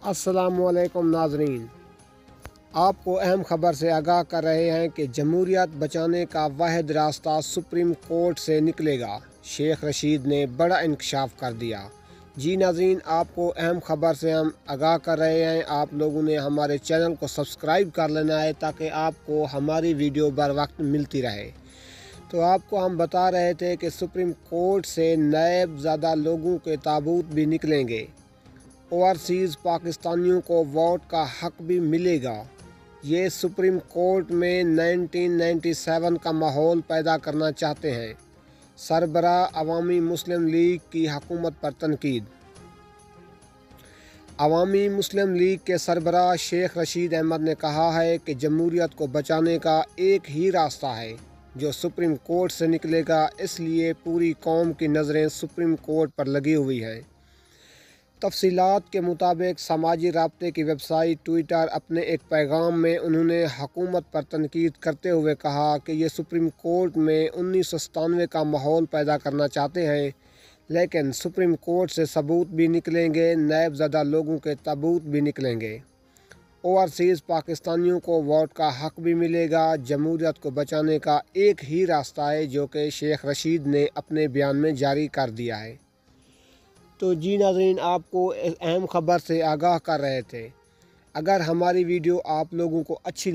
अस्सलामुअलैकुम नाज़रीन, आपको अहम ख़बर से आगाह कर रहे हैं कि जमहूरियत बचाने का वाहिद रास्ता सुप्रीम कोर्ट से निकलेगा। शेख रशीद ने बड़ा इंकशाफ कर दिया। जी नाज़रीन, आपको अहम ख़बर से हम आगाह कर रहे हैं। आप लोगों ने हमारे चैनल को सब्सक्राइब कर लेना है ताकि आपको हमारी वीडियो बर वक्त मिलती रहे। तो आपको हम बता रहे थे कि सुप्रीम कोर्ट से नायब ज़्यादा लोगों के ताबूत भी निकलेंगे। ओवरसीज़ पाकिस्तानियों को वोट का हक भी मिलेगा। ये सुप्रीम कोर्ट में 1997 का माहौल पैदा करना चाहते हैं। सरबराह अवामी मुस्लिम लीग की हुकूमत पर तनकीद। अवामी मुस्लिम लीग के सरबराह शेख रशीद अहमद ने कहा है कि जमहूरियत को बचाने का एक ही रास्ता है जो सुप्रीम कोर्ट से निकलेगा, इसलिए पूरी कौम की नज़रें सुप्रीम कोर्ट पर लगी हुई हैं। तफसीलात के मुताबिक समाजी राब्ते की वेबसाइट ट्विटर अपने एक पैगाम में उन्होंने हुकूमत पर तनकीद करते हुए कहा कि ये सुप्रीम कोर्ट में 1997 का माहौल पैदा करना चाहते हैं, लेकिन सुप्रीम कोर्ट से सबूत भी निकलेंगे, नायब ज़्यादा लोगों के ताबूत भी निकलेंगे। ओवरसीज़ पाकिस्तानियों को वोट का हक भी मिलेगा। जमहूरियत को बचाने का एक ही रास्ता है जो कि शेख रशीद ने अपने बयान में जारी कर दिया है। तो जी नाज़रीन, आपको अहम ख़बर से आगाह कर रहे थे। अगर हमारी वीडियो आप लोगों को अच्छी